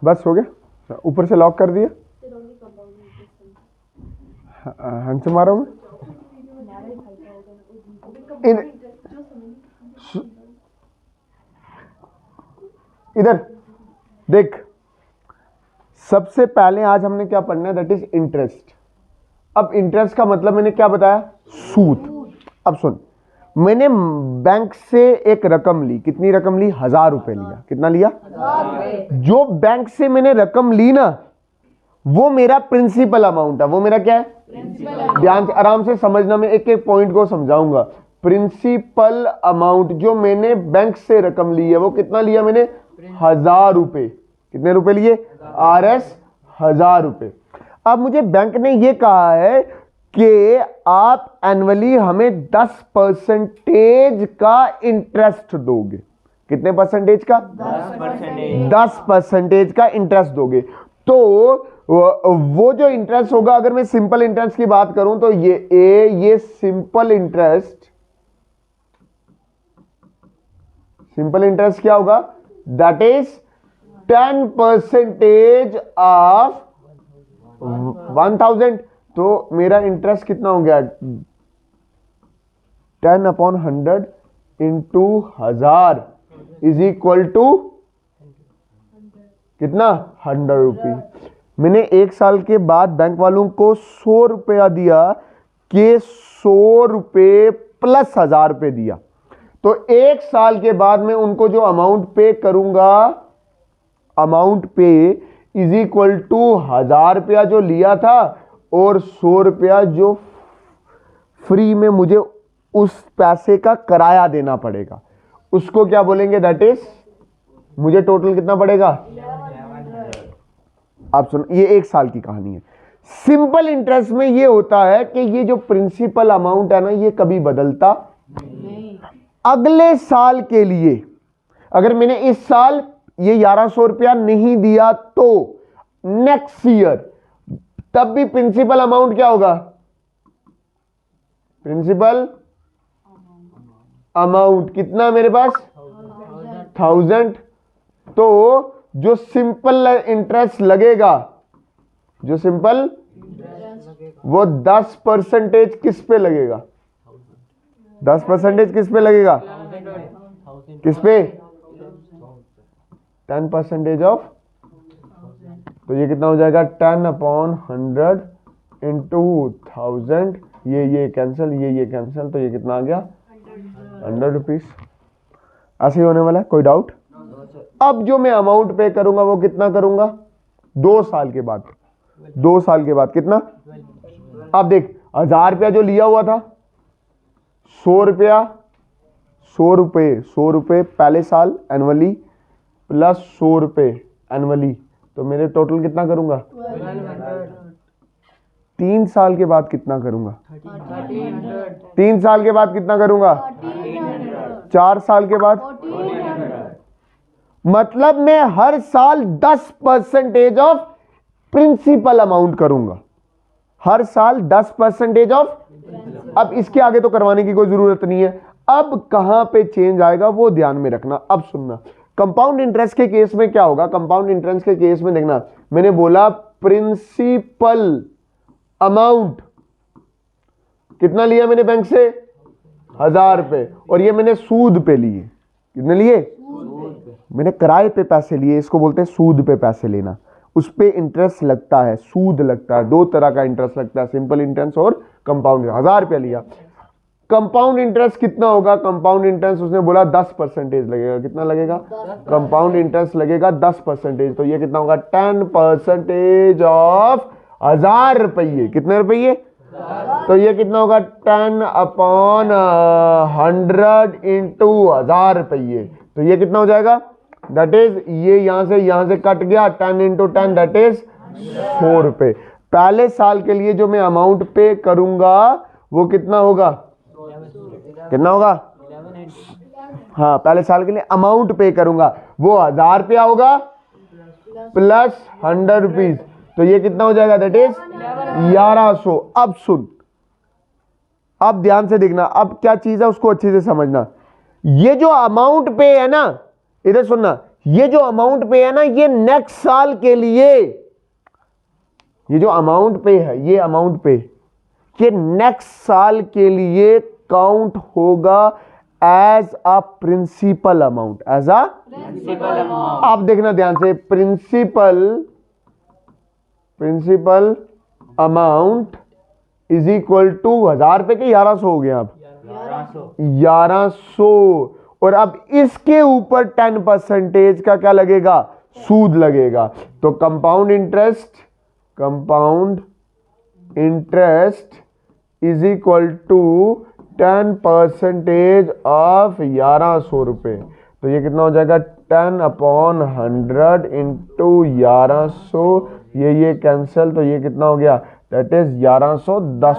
बस हो गया, ऊपर से लॉक कर दिया। हंस मारा मैं इधर देख। सबसे पहले आज हमने क्या पढ़ना है, दैट इज इंटरेस्ट। अब इंटरेस्ट का मतलब मैंने क्या बताया, सूद। अब सुन, मैंने बैंक से एक रकम ली, कितनी रकम ली, 1000 रुपए लिया। कितना लिया, 1000। जो बैंक से मैंने रकम ली ना, वो मेरा प्रिंसिपल अमाउंट है। वो मेरा क्या है, ध्यान से आराम से समझना, मैं एक एक पॉइंट को समझाऊंगा। प्रिंसिपल अमाउंट जो मैंने बैंक से रकम ली है, वो कितना लिया मैंने, 1000 रुपए। कितने रुपए लिए, RS 1000 रुपए। अब मुझे बैंक ने ये कहा है कि आप एनुअली हमें 10% का इंटरेस्ट दोगे। कितने परसेंटेज का, 10% का इंटरेस्ट दोगे। तो वो जो इंटरेस्ट होगा, अगर मैं सिंपल इंटरेस्ट की बात करूं तो ये सिंपल इंटरेस्ट, सिंपल इंटरेस्ट क्या होगा, दैट इज 10% ऑफ 1000। तो मेरा इंटरेस्ट कितना हो गया, 10/100 इंटू 1000 इज इक्वल टू कितना, 100 रुपीज। मैंने एक साल के बाद बैंक वालों को 100 रुपया दिया कि 100 रुपये प्लस 1000 रुपये दिया। तो एक साल के बाद मैं उनको जो अमाउंट पे करूंगा, अमाउंट पे इज इक्वल टू 1000 रुपया जो लिया था और 100 रुपया जो फ्री में मुझे उस पैसे का किराया देना पड़ेगा, उसको क्या बोलेंगे, दैट इज, मुझे टोटल कितना पड़ेगा। आप सुन, ये एक साल की कहानी है। सिंपल इंटरेस्ट में ये होता है कि ये जो प्रिंसिपल अमाउंट है ना, ये कभी बदलता नहीं। अगले साल के लिए अगर मैंने इस साल ये 1100 रुपया नहीं दिया तो नेक्स्ट ईयर तब भी प्रिंसिपल अमाउंट क्या होगा, प्रिंसिपल अमाउंट कितना मेरे पास, 1000। तो जो सिंपल इंटरेस्ट लगेगा, जो सिंपल, वो 10% किस पे लगेगा, 10% किस पे लगेगा, किस पे, 10% ऑफ। तो ये कितना हो जाएगा, 10/100 इंटू 1000। ये कैंसिल, ये कैंसिल, तो ये कितना आ गया, 100 रुपीज। ऐसे ही होने वाला है, कोई डाउट। अब जो मैं अमाउंट पे करूंगा वो कितना करूंगा, 2 साल के बाद। 2 साल के बाद कितना, अब देख 1000 रुपया जो लिया हुआ था, 100 रुपया, 100 रुपये पहले साल एनुअली प्लस 100 रुपये एनुअली, तो मेरे टोटल कितना करूंगा, 3 साल के बाद कितना करूंगा, 3 साल के बाद कितना करूंगा, 4 साल के बाद, मतलब मैं हर साल 10% ऑफ प्रिंसिपल अमाउंट करूंगा, हर साल 10% ऑफ। अब इसके आगे तो करवाने की कोई जरूरत नहीं है। अब कहां पे चेंज आएगा वो ध्यान में रखना। अब सुनना, कंपाउंड इंटरेस्ट के केस में क्या होगा, कंपाउंड इंटरेस्ट के केस में देखना, मैंने बोला प्रिंसिपल अमाउंट कितना लिया मैंने बैंक से, 1000 रुपए, और ये मैंने सूद पे लिए, कितने लिए, मैंने किराए पे पैसे लिए, इसको बोलते हैं सूद पे पैसे लेना। उस पे इंटरेस्ट लगता है, सूद लगता है, 2 तरह का इंटरेस्ट लगता है, सिंपल इंटरेस्ट और कंपाउंड। 1000 रुपया लिया, कंपाउंड इंटरेस्ट कितना होगा, कंपाउंड इंटरेस्ट उसने बोला 10% लगेगा। कितना लगेगा, कंपाउंड इंटरेस्ट लगेगा 10%। तो ये कितना होगा, 10% ऑफ 1000 रुपये। कितने रुपये, तो ये कितना होगा, 10/100 इंटू 1000 रुपये। तो ये कितना हो जाएगा, दैट इज, ये यहां से कट गया, 10 इंटू 10 दैट इज 100 रुपए। पहले साल के लिए जो मैं अमाउंट पे करूंगा वो कितना होगा, कितना होगा, हाँ पहले साल के लिए अमाउंट पे करूंगा वो 1000 रुपया होगा प्लस 100 रुपीज। तो ये कितना हो जाएगा, दैट इज 1100। अब सुन, अब ध्यान से देखना, अब क्या चीज है उसको अच्छे से समझना। ये जो अमाउंट पे है ना, इधर सुनना, ये जो अमाउंट पे है ना, ये नेक्स्ट साल के लिए, ये जो अमाउंट पे है, ये अमाउंट पे, ये नेक्स्ट साल के लिए काउंट होगा as a principal amount, as a principal amount. आप देखना ध्यान से, principal amount is equal to 1000 रुपए के 1100 हो गया। अब 1100, और अब इसके ऊपर 10% का क्या लगेगा, सूद लगेगा। तो compound interest is equal to 10% of 1100 रुपए। तो ये कितना हो जाएगा, 10/100 इंटू 1100, ये कैंसिल, तो ये कितना हो गया, दैट इज 1110